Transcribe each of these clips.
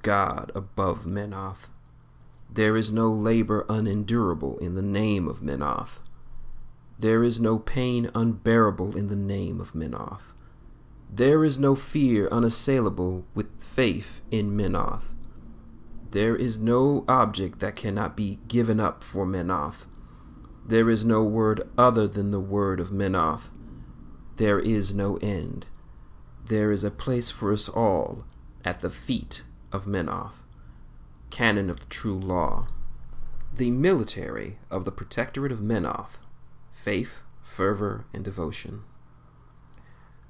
God above Menoth. There is no labor unendurable in the name of Menoth. There is no pain unbearable in the name of Menoth. There is no fear unassailable with faith in Menoth. There is no object that cannot be given up for Menoth. There is no word other than the word of Menoth. There is no end. There is a place for us all at the feet of Menoth. Canon of the True Law. The military of the Protectorate of Menoth. Faith, fervor, and devotion.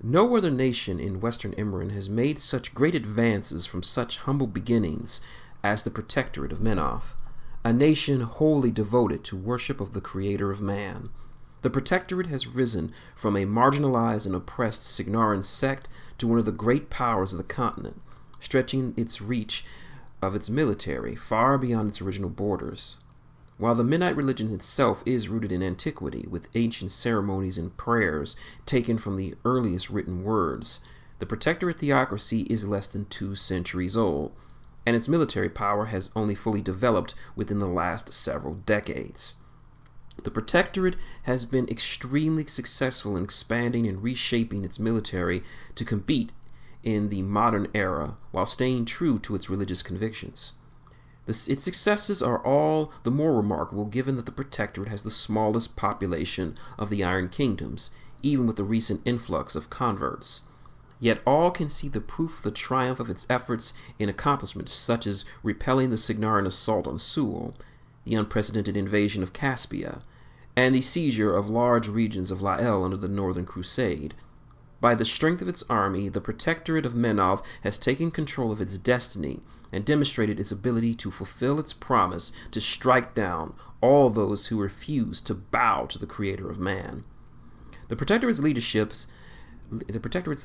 No other nation in Western Imran has made such great advances from such humble beginnings as the Protectorate of Menoth, a nation wholly devoted to worship of the Creator of man. The Protectorate has risen from a marginalized and oppressed Signaran sect to one of the great powers of the continent, stretching its reach of its military far beyond its original borders. While the Menite religion itself is rooted in antiquity, with ancient ceremonies and prayers taken from the earliest written words, the Protectorate theocracy is less than 2 centuries old, and its military power has only fully developed within the last several decades. The Protectorate has been extremely successful in expanding and reshaping its military to compete in the modern era while staying true to its religious convictions. Its successes are all the more remarkable given that the Protectorate has the smallest population of the Iron Kingdoms, even with the recent influx of converts. Yet all can see the proof of the triumph of its efforts in accomplishments such as repelling the Signaran assault on Sewell, the unprecedented invasion of Caspia, and the seizure of large regions of Lael under the Northern Crusade. By the strength of its army, the Protectorate of Menoth has taken control of its destiny and demonstrated its ability to fulfill its promise to strike down all those who refuse to bow to the Creator of man. The Protectorate's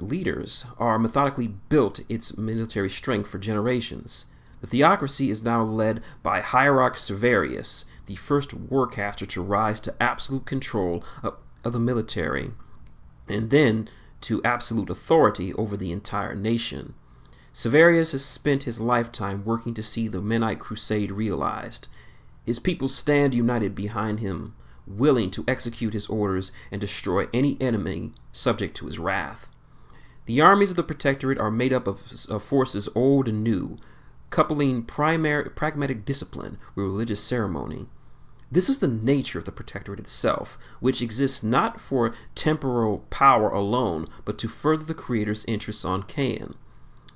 leaders are methodically built its military strength for generations. The theocracy is now led by Hierarch Severius, the first warcaster to rise to absolute control of the military, and then to absolute authority over the entire nation. Severius has spent his lifetime working to see the Menite crusade realized. His people stand united behind him, willing to execute his orders and destroy any enemy subject to his wrath. The armies of the Protectorate are made up of forces old and new, coupling pragmatic discipline with religious ceremony. This is the nature of the Protectorate itself, which exists not for temporal power alone, but to further the Creator's interests on Cain.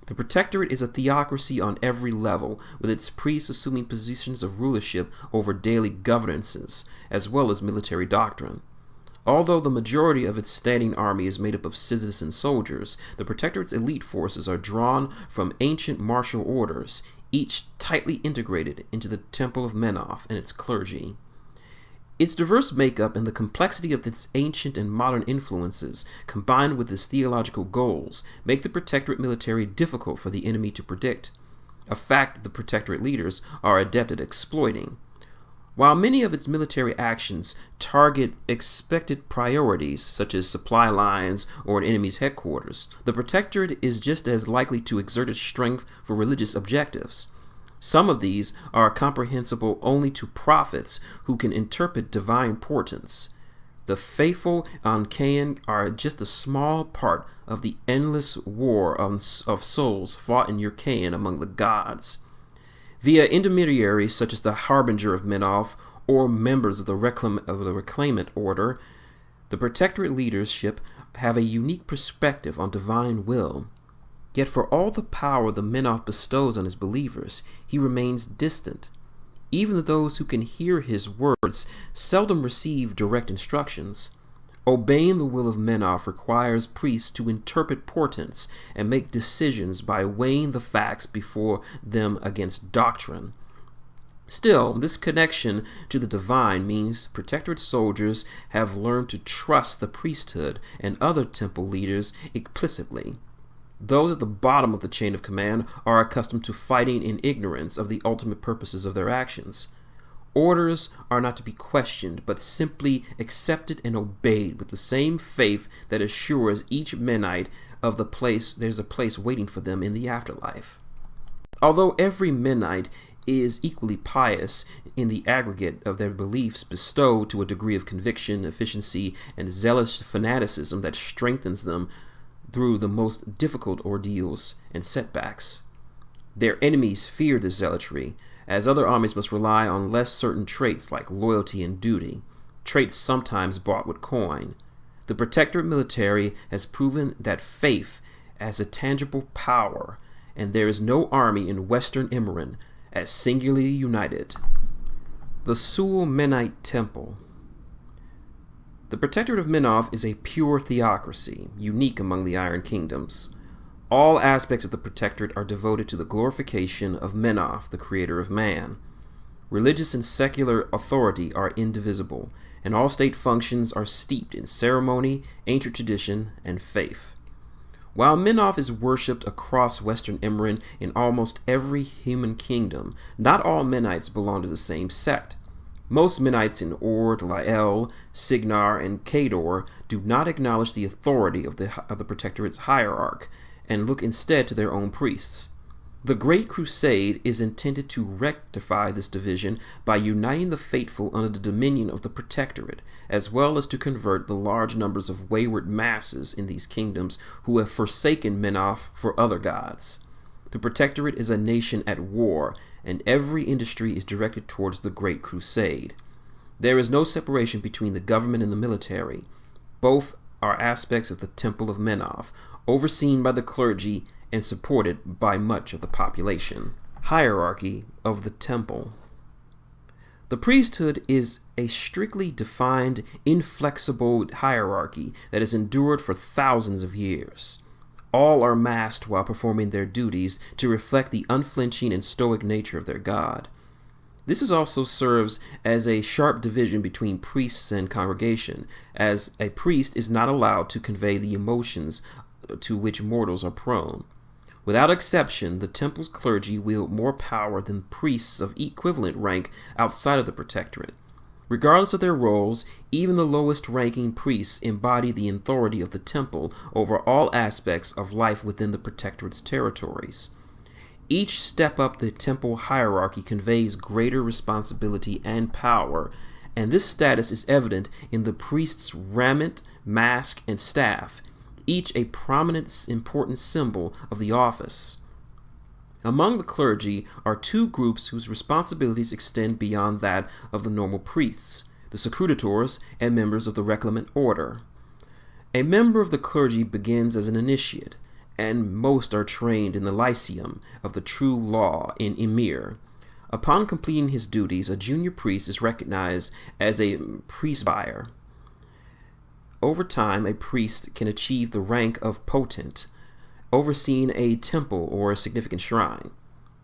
The Protectorate is a theocracy on every level, with its priests assuming positions of rulership over daily governances, as well as military doctrine. Although the majority of its standing army is made up of citizen soldiers, the Protectorate's elite forces are drawn from ancient martial orders, each tightly integrated into the Temple of Menoth and its clergy. Its diverse makeup and the complexity of its ancient and modern influences, combined with its theological goals, make the Protectorate military difficult for the enemy to predict, a fact that the Protectorate leaders are adept at exploiting. While many of its military actions target expected priorities, such as supply lines or an enemy's headquarters, the Protectorate is just as likely to exert its strength for religious objectives. Some of these are comprehensible only to prophets who can interpret divine portents. The faithful on Cain are just a small part of the endless war of souls fought in Urcain among the gods. Via intermediaries such as the Harbinger of Menoth or members of the Reclaimant Order, the Protectorate leadership have a unique perspective on divine will. Yet for all the power the Menoth bestows on his believers, he remains distant. Even those who can hear his words seldom receive direct instructions. Obeying the will of Menoth requires priests to interpret portents and make decisions by weighing the facts before them against doctrine. Still, this connection to the divine means Protectorate soldiers have learned to trust the priesthood and other temple leaders implicitly. Those at the bottom of the chain of command are accustomed to fighting in ignorance of the ultimate purposes of their actions. Orders are not to be questioned, but simply accepted and obeyed with the same faith that assures each Menite of there's a place waiting for them in the afterlife. Although every Menite is equally pious in the aggregate of their beliefs bestowed to a degree of conviction, efficiency, and zealous fanaticism that strengthens them through the most difficult ordeals and setbacks. Their enemies fear this zealotry, as other armies must rely on less certain traits like loyalty and duty, traits sometimes bought with coin. The Protectorate military has proven that faith has a tangible power, and there is no army in Western Imran as singularly united. The Sul Menite Temple. The Protectorate of Menoth is a pure theocracy, unique among the Iron Kingdoms. All aspects of the Protectorate are devoted to the glorification of Menoth, the creator of man. Religious and secular authority are indivisible, and all state functions are steeped in ceremony, ancient tradition, and faith. While Menoth is worshipped across Western Imran in almost every human kingdom, not all Menites belong to the same sect. Most Menites in Ord, Lael, Signar, and Kador do not acknowledge the authority of the Protectorate's hierarch, and look instead to their own priests. The Great Crusade is intended to rectify this division by uniting the faithful under the dominion of the Protectorate, as well as to convert the large numbers of wayward masses in these kingdoms who have forsaken Menoth for other gods. The Protectorate is a nation at war, and every industry is directed towards the Great Crusade. There is no separation between the government and the military. Both are aspects of the Temple of Menoth, overseen by the clergy and supported by much of the population. Hierarchy of the Temple. The priesthood is a strictly defined, inflexible hierarchy that has endured for thousands of years. All are masked while performing their duties to reflect the unflinching and stoic nature of their god. This also serves as a sharp division between priests and congregation, as a priest is not allowed to convey the emotions to which mortals are prone. Without exception, the temple's clergy wield more power than priests of equivalent rank outside of the Protectorate. Regardless of their roles, even the lowest-ranking priests embody the authority of the temple over all aspects of life within the Protectorate's territories. Each step up the temple hierarchy conveys greater responsibility and power, and this status is evident in the priest's raiment, mask, and staff, each a prominent, important symbol of the office. Among the clergy are two groups whose responsibilities extend beyond that of the normal priests, the Sakru Tutors and members of the Reclamant Order. A member of the clergy begins as an initiate, and most are trained in the Lyceum of the True Law in Emir. Upon completing his duties, a junior priest is recognized as a presbyter. Over time, a priest can achieve the rank of potent, overseeing a temple or a significant shrine.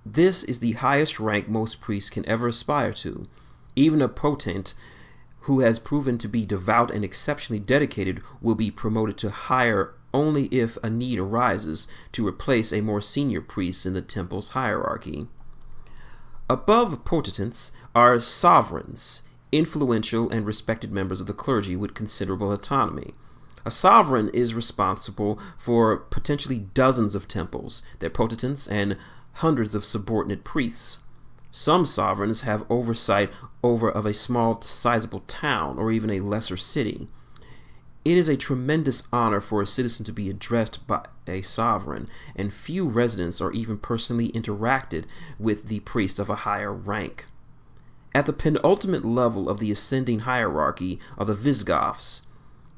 This is the highest rank most priests can ever aspire to. Even a potent who has proven to be devout and exceptionally dedicated will be promoted to higher only if a need arises to replace a more senior priest in the temple's hierarchy. Above potentates are sovereigns, influential and respected members of the clergy with considerable autonomy. A sovereign is responsible for potentially dozens of temples, their potentates, and hundreds of subordinate priests. Some sovereigns have oversight of a small, sizable town or even a lesser city. It is a tremendous honor for a citizen to be addressed by a sovereign, and few residents are even personally interacted with the priest of a higher rank. At the penultimate level of the ascending hierarchy are the Vizgoths.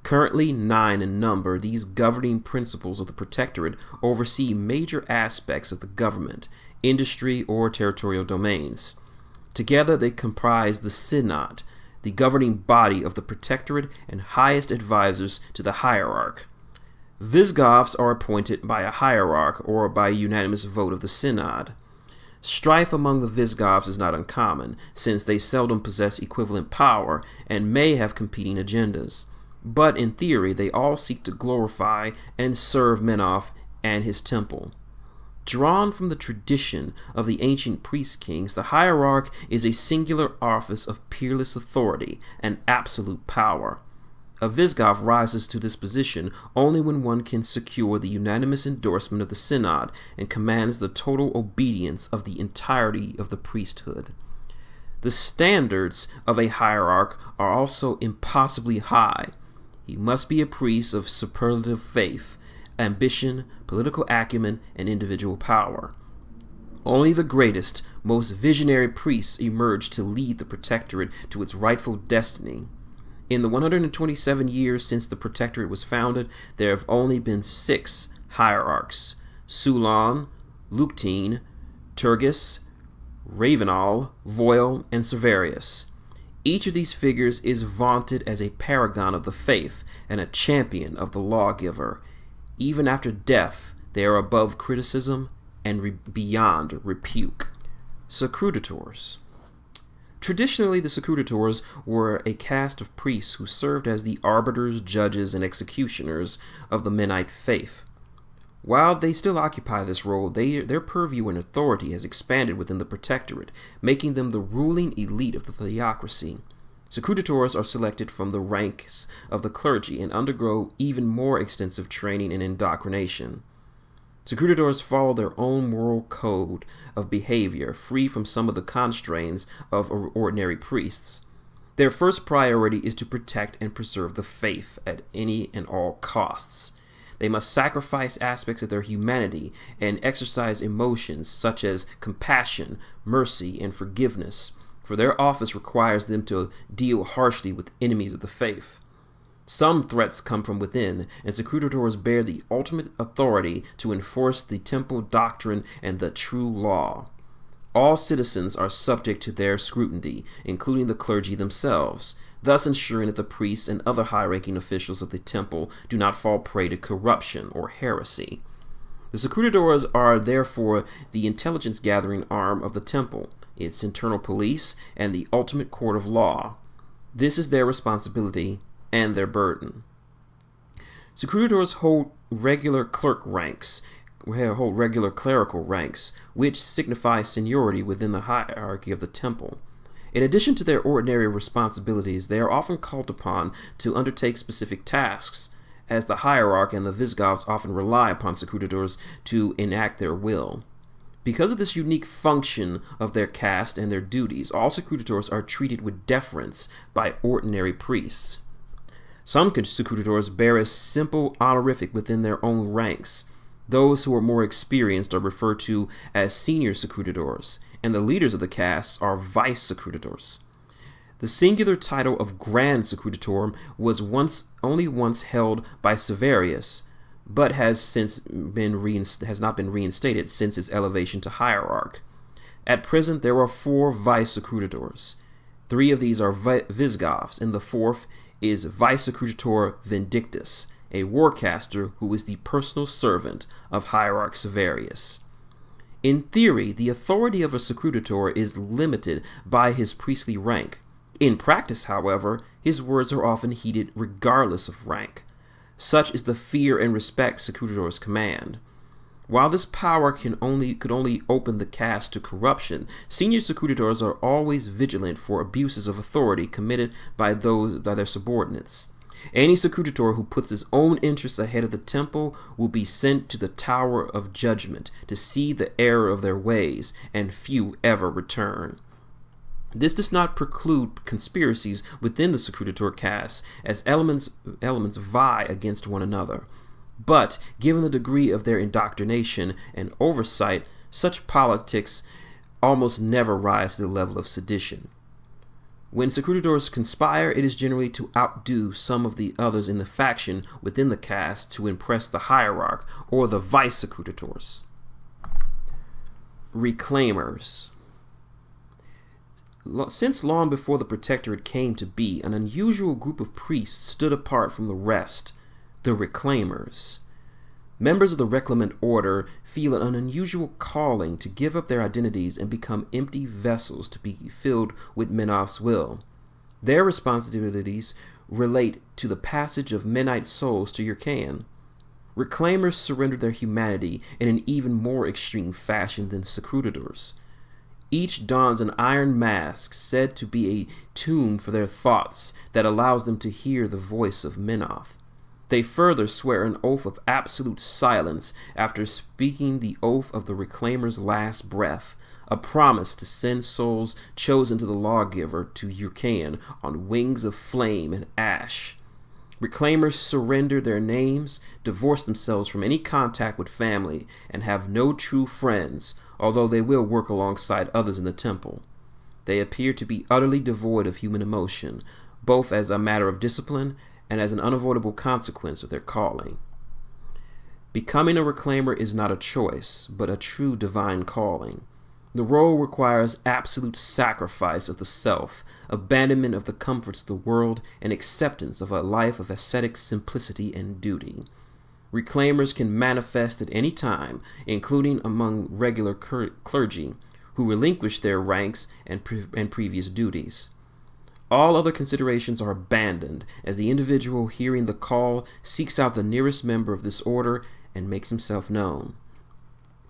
Currently 9 in number, these governing principles of the Protectorate oversee major aspects of the government, industry, or territorial domains. Together they comprise the Synod, the governing body of the Protectorate and highest advisors to the hierarch. Vizgoths are appointed by a hierarch or by a unanimous vote of the Synod. Strife among the Vizgoths is not uncommon, since they seldom possess equivalent power and may have competing agendas. But in theory, they all seek to glorify and serve Menoth and his temple. Drawn from the tradition of the ancient priest-kings, the hierarch is a singular office of peerless authority and absolute power. A Visigoth rises to this position only when one can secure the unanimous endorsement of the synod and commands the total obedience of the entirety of the priesthood. The standards of a hierarch are also impossibly high. He must be a priest of superlative faith, ambition, political acumen, and individual power. Only the greatest, most visionary priests emerge to lead the Protectorate to its rightful destiny. In the 127 years since the Protectorate was founded, there have only been 6 hierarchs: Sulan, Luctine, Turgis, Ravenal, Voil, and Severius. Each of these figures is vaunted as a paragon of the faith and a champion of the lawgiver. Even after death, they are above criticism and beyond rebuke. Sakru Tutors. Traditionally, the Sakru Tutors were a caste of priests who served as the arbiters, judges, and executioners of the Mennonite faith. While they still occupy this role, their purview and authority has expanded within the Protectorate, making them the ruling elite of the Theocracy. Sakru Tutors are selected from the ranks of the clergy and undergo even more extensive training and indoctrination. Sakru Tutors follow their own moral code of behavior, free from some of the constraints of ordinary priests. Their first priority is to protect and preserve the faith at any and all costs. They must sacrifice aspects of their humanity and exercise emotions such as compassion, mercy, and forgiveness, for their office requires them to deal harshly with enemies of the faith. Some threats come from within, and Sakru Tutors bear the ultimate authority to enforce the temple doctrine and the true law. All citizens are subject to their scrutiny, including the clergy themselves, thus ensuring that the priests and other high-ranking officials of the temple do not fall prey to corruption or heresy. The Sakru Tutors are therefore the intelligence-gathering arm of the temple, its internal police, and the ultimate court of law. This is their responsibility and their burden. Sakru Tutors hold regular clerical ranks, which signify seniority within the hierarchy of the temple. In addition to their ordinary responsibilities, they are often called upon to undertake specific tasks, as the hierarch and the Visigoths often rely upon Sakru Tutors to enact their will. Because of this unique function of their caste and their duties, all Sakru Tutors are treated with deference by ordinary priests. Some Sakru Tutors bear a simple honorific within their own ranks. Those who are more experienced are referred to as senior Sakru Tutors, and the leaders of the caste are vice Sakru Tutors. The singular title of Grand Sakru Tutor was only once held by Severius, but has not been reinstated since its elevation to hierarch. At present, there are 4 vice Sakru Tutors. 3 of these are Visigoths, and the 4th is Vice Sakru Tutor Vindictus, a warcaster who is the personal servant of Hierarch Severius. In theory, the authority of a Sakru Tutor is limited by his priestly rank. In practice, however, his words are often heeded regardless of rank. Such is the fear and respect Sakru Tutors command. While this power could only open the caste to corruption, senior Sakru Tutors are always vigilant for abuses of authority committed by their subordinates. Any Sakru Tutor who puts his own interests ahead of the temple will be sent to the Tower of Judgment to see the error of their ways, and few ever return. This does not preclude conspiracies within the Sakru Tutor caste, as elements vie against one another. But, given the degree of their indoctrination and oversight, such politics almost never rise to the level of sedition. When Sakru Tutors conspire, it is generally to outdo some of the others in the faction within the caste to impress the hierarch or the vice Sakru Tutors. Reclaimers. Since long before the Protectorate came to be, an unusual group of priests stood apart from the rest, the Reclaimers. Members of the Reclamant Order feel an unusual calling to give up their identities and become empty vessels to be filled with Menoth's will. Their responsibilities relate to the passage of Mennonite souls to Yurkan. Reclaimers surrender their humanity in an even more extreme fashion than Sakru Tutors. Each dons an iron mask said to be a tomb for their thoughts that allows them to hear the voice of Menoth. They further swear an oath of absolute silence after speaking the oath of the Reclaimer's last breath, a promise to send souls chosen to the lawgiver to Yurkan on wings of flame and ash. Reclaimers surrender their names, divorce themselves from any contact with family, and have no true friends, although they will work alongside others in the temple. They appear to be utterly devoid of human emotion, both as a matter of discipline and as an unavoidable consequence of their calling. Becoming a Reclaimer is not a choice, but a true divine calling. The role requires absolute sacrifice of the self, abandonment of the comforts of the world, and acceptance of a life of ascetic simplicity and duty. Reclaimers can manifest at any time, including among regular clergy, who relinquish their ranks and previous duties. All other considerations are abandoned as the individual hearing the call seeks out the nearest member of this order and makes himself known.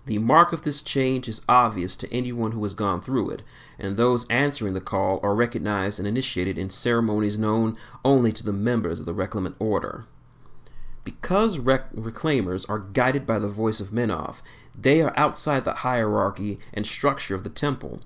The mark of this change is obvious to anyone who has gone through it, and those answering the call are recognized and initiated in ceremonies known only to the members of the Reclamant Order. Because Reclaimers are guided by the voice of Menoth, they are outside the hierarchy and structure of the temple.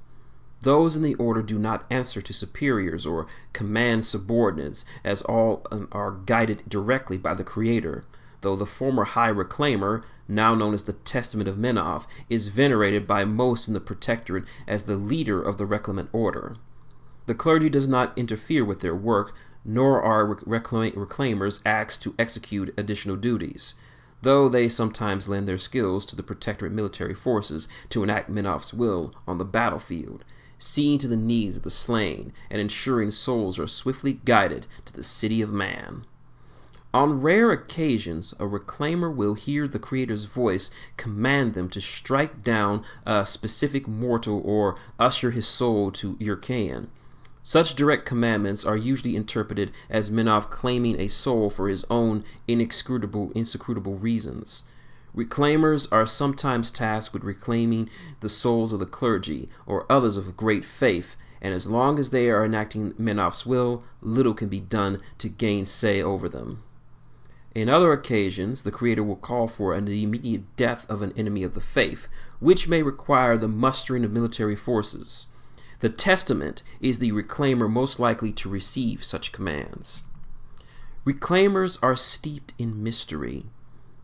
Those in the order do not answer to superiors or command subordinates, as all are guided directly by the Creator, though the former High Reclaimer, now known as the Testament of Menoth, is venerated by most in the Protectorate as the leader of the Reclamant Order. The clergy does not interfere with their work, nor are Reclaimers asked to execute additional duties, though they sometimes lend their skills to the Protectorate military forces to enact Menoth's will on the battlefield, seeing to the needs of the slain and ensuring souls are swiftly guided to the city of man. On rare occasions, a Reclaimer will hear the Creator's voice command them to strike down a specific mortal or usher his soul to Yurkan. Such direct commandments are usually interpreted as Menoth claiming a soul for his own inscrutable reasons. Reclaimers are sometimes tasked with reclaiming the souls of the clergy or others of great faith, and as long as they are enacting Menoth's will, little can be done to gain say over them. In other occasions, the Creator will call for the immediate death of an enemy of the faith, which may require the mustering of military forces. The Testament is the Reclaimer most likely to receive such commands. Reclaimers are steeped in mystery.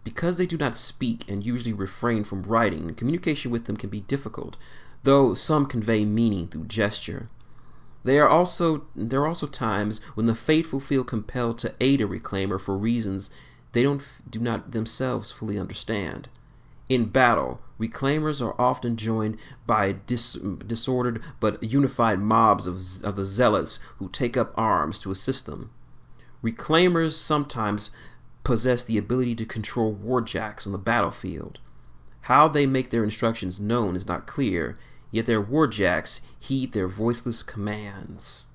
Because they do not speak and usually refrain from writing, communication with them can be difficult, though some convey meaning through gesture. There are also times when the faithful feel compelled to aid a Reclaimer for reasons they do not themselves fully understand. In battle, Reclaimers are often joined by disordered but unified mobs of the zealots who take up arms to assist them. Reclaimers sometimes possess the ability to control warjacks on the battlefield. How they make their instructions known is not clear, yet their warjacks heed their voiceless commands.